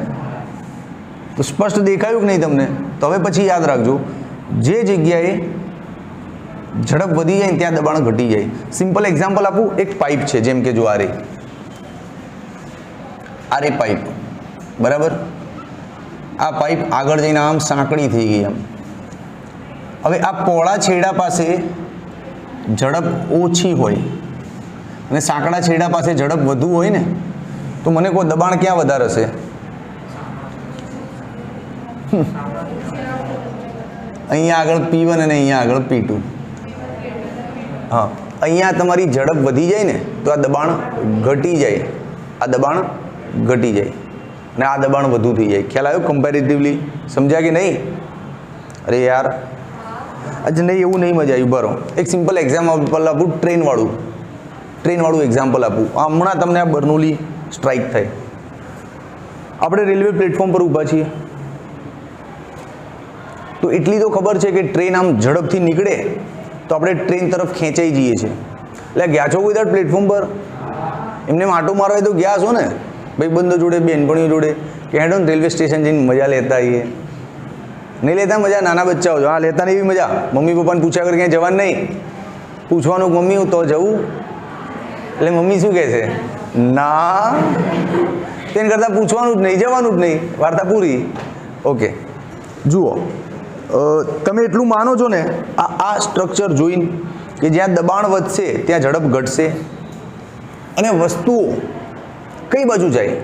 Speaker 1: તો સ્પષ્ટ દેખાયું કે નહીં તમને? તો હવે પછી યાદ રાખજો, જે જગ્યાએ ઝડપ વધી જાય ત્યાં દબાણ ઘટી જાય. સિમ્પલ એક્ઝામ્પલ આપું, એક પાઇપ છે, જેમ કે જો આ રે પાઇપ, બરાબર? આ પાઇપ આગળ જઈને આમ સાંકડી થઈ ગઈ આમ. હવે આ પહોળા છેડા પાસે ઝડપ ઓછી હોય અને સાંકડા છેડા પાસે ઝડપ વધુ હોય ને, તો મને કોઈ દબાણ ક્યાં વધારે હશે? અહીંયા આગળ P1 અને અહીંયા આગળ P2. હા, અહીંયા તમારી ઝડપ વધી જાય ને તો આ દબાણ ઘટી જાય, આ દબાણ ઘટી જાય અને આ દબાણ વધુ થઈ જાય. ખ્યાલ આવ્યો કમ્પેરેટિવલી? સમજ્યા કે નહીં? અરે યાર આજે નહીં, એવું નહીં મજા આવી. બરો એક સિમ્પલ એક્ઝામ્પલ આપું, ટ્રેનવાળું એક્ઝામ્પલ આપું. હમણાં તમને આ બર્નૂલી સ્ટ્રાઇક થાય. આપણે રેલવે પ્લેટફોર્મ પર ઊભા છીએ, તો એટલી તો ખબર છે કે ટ્રેન આમ ઝડપથી નીકળે તો આપણે ટ્રેન તરફ ખેંચાઈ જઈએ છીએ. એટલે ગયા છો કોઈ દર પ્લેટફોર્મ પર? એમને માટો મારવા તો ગયા છો ને ભાઈબંધો જોડે, બેનપણીઓ જોડે, કે હેડો ને રેલવે સ્ટેશન જઈને મજા લેતા આવીએ. નહીં લેતા મજા? નાના બચ્ચાઓ છો, હા લેતા નહીં એવી મજા. મમ્મી પપ્પાને પૂછ્યા વગર ક્યાંય જવાનું નહીં. પૂછવાનું મમ્મી હું તો જવું, એટલે મમ્મી શું કહે છે? ના, તેને કરતાં પૂછવાનું જ નહીં, જવાનું જ નહીં, વાર્તા પૂરી. ઓકે, જુઓ, તમે એટલું માનો છો ને આ સ્ટ્રક્ચર જોઈને કે જ્યાં દબાણ વધશે ત્યાં ઝડપ ઘટશે, અને વસ્તુઓ કઈ બાજુ જાય?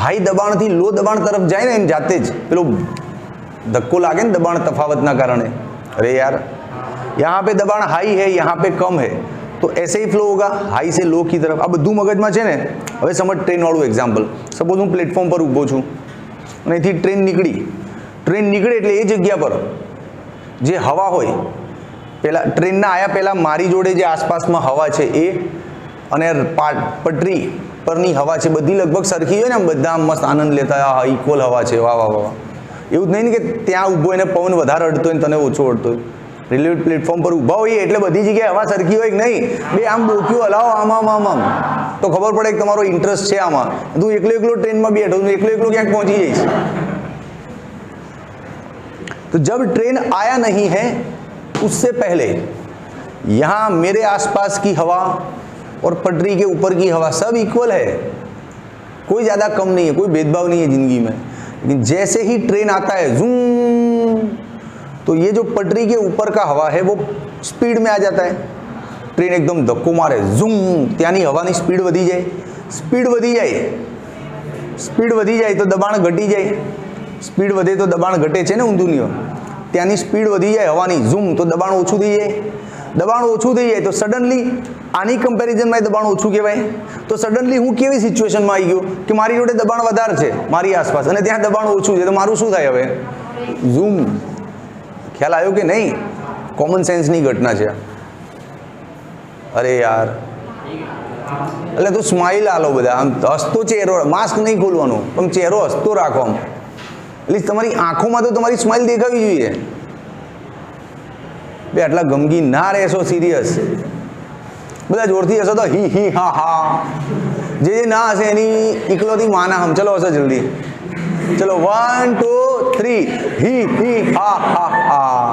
Speaker 1: હાઈ દબાણથી લો દબાણ તરફ જાય ને એમ જાતે જ પેલો ધક્કો લાગે ને દબાણ તફાવતના કારણે. अरे यार यहाँ पे दबाण हाई है, यहाँ पे कम है, तो ऐसे ही फ्लो होगा हाई से लो की तरफ. આ બધું મગજમાં છે ને. હવે સમજ ટ્રેનવાળું એક્ઝામ્પલ. સપોઝ હું પ્લેટફોર્મ પર ઊભો છું અને અહીંથી ટ્રેન નીકળે એટલે એ જગ્યા પર જે હવા હોય, પહેલાં ટ્રેનના આયા પહેલાં મારી જોડે જે આસપાસમાં હવા છે એ અને પટરી પરની હવા છે બધી લગભગ સરખી હોય ને, બધા મસ્ત આનંદ લેતા, હા ઇક્વલ હવા છે, વાહ વાહ વાહ. એવું જ નહીં ને કે ત્યાં ઊભો એને પવન વધારે અડતો હોય ને તને ઓછો અડતો હોય. રેલવે પ્લેટફોર્મ પર ઊભા હોઈએ એટલે બધી જગ્યાએ હવા સરખી હોય કે નહીં, બે આમ ડોક્યું હલાવો આમ તો ખબર પડે કે તમારો ઇન્ટરેસ્ટ છે આમાં. તું એકલો ટ્રેનમાં બેઠો, તું એકલો ક્યાંક પહોંચી જઈશ. तो जब ट्रेन आया नहीं है उससे पहले यहाँ मेरे आसपास की हवा और पटरी के ऊपर की हवा सब इक्वल है, कोई ज़्यादा कम नहीं है, कोई भेदभाव नहीं है जिंदगी में. लेकिन जैसे ही ट्रेन आता है जूम, तो ये जो पटरी के ऊपर का हवा है वो स्पीड में आ जाता है. ट्रेन एकदम धक्को मारे ઝૂમ, ત્યાંની હવાની સ્પીડ વધી જાય. સ્પીડ વધી જાય તો દબાણ ઘટી જાય. સ્પીડ વધે તો દબાણ ઘટે છે ને ઊંધું નહીં. ત્યાંની સ્પીડ વધી જાય હવાની ઝૂમ, તો દબાણ ઓછું થઈ જાય. દબાણ ઓછું થઈ જાય તો સડનલી આની કમ્પેરિઝનમાં દબાણ ઓછું કહેવાય. તો સડનલી હું કેવી સિચ્યુએશનમાં આવી ગયો કે મારી જોડે દબાણ વધારે છે મારી આસપાસ અને ત્યાં દબાણ ઓછું છે, તો મારું શું થાય હવે? ઝૂમ. ખ્યાલ આવ્યો કે નહીં? કોમન સેન્સની ઘટના છે. અરે યાર, એટલે તો સ્માઇલ આલો બધા, આમ હસતો ચહેરો, માસ્ક નહીં ખોલવાનું પણ ચહેરો હસતો રાખો. આમ એટલે તમારી આંખોમાં તો તમારી સ્માઇલ દેખાવી જોઈએ. બે આટલા ગમગી ના રહેશો, સિરિયસ. બધા જોરથી હશો તો હી હી હા હા. જે ના હશે એની એકલોથી માના હમ. ચલો હશો જલ્દી. ચલો 1 2 3 હી હી હા હા હા.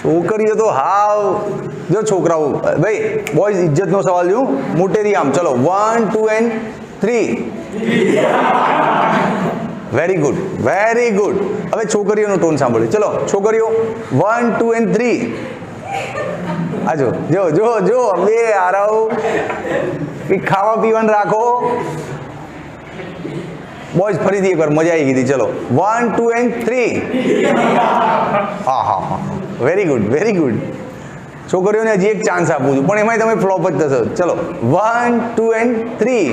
Speaker 1: છોકરીઓ તો હાવ જો છોકરાઓ ભાઈ બોયઝ ઇજ્જતનો સવાલ જો મોટેથી આમ. ચલો 1 2 and 3. Very good. હવે છોકરીઓનો ટોન સાંભળ્યો. ચલો છોકરીઓ 1 2 and 3. આજો જો જો જો બે આરાવ ખાવા પીવાનું રાખો. બોયઝ ફરીથી એકવાર મજા આવી ગઈ. ચલો 1 2 and 3. હા હા હા, વેરી ગુડ. છોકરીઓને હજી એક ચાન્સ આપું છું પણ એમાંય તમે ફ્લોપ જ થશો. ચલો 1 2 and 3.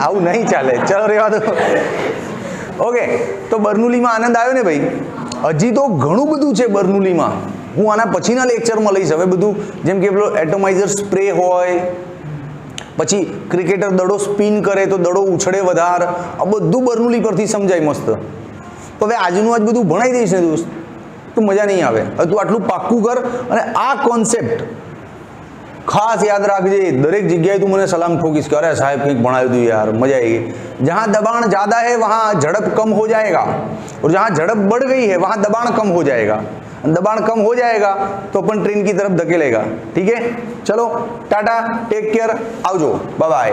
Speaker 1: આવું નહીં ચાલે. ચલો રહેવા દો. ઓકે, તો બર્નુલીમાં આનંદ આવ્યો ને ભાઈ? હજી તો ઘણું બધું છે બર્નુલીમાં. હું આના પછીના લેક્ચરમાં લઈશ. હવે બધું જેમ કે પેલો એટોમાઇઝર સ્પ્રે હોય, પછી ક્રિકેટર દડો સ્પિન કરે તો દડો ઉછળે વધારે, આ બધું બર્નુલી પરથી સમજાય મસ્ત. તો હવે આજનું આજ બધું ભણાઈ દઈશ ને દોસ્ત તો મજા નહીં આવે. હવે તું આટલું પાક્કું કર અને આ કોન્સેપ્ટ ખાસ યાદ રાખજે. દરેક જગ્યાએ તું મને સલામ ઠોકીશ કે અરે સાહેબ કંઈક ભણાવ્યું હતું યાર, મજા આવી ગઈ. जहाँ दबाण ज़्यादा है वहाँ झड़प कम हो जाएगा और जहाँ झड़प बढ़ गई है वहाँ दबाण कम हो जाएगा. दबाण कम हो जाएगा तो अपन ट्रेन की तरफ धकेलेगा. ठीक है, चलो टाटा, टेक केयर, आवजो, बाय बाय.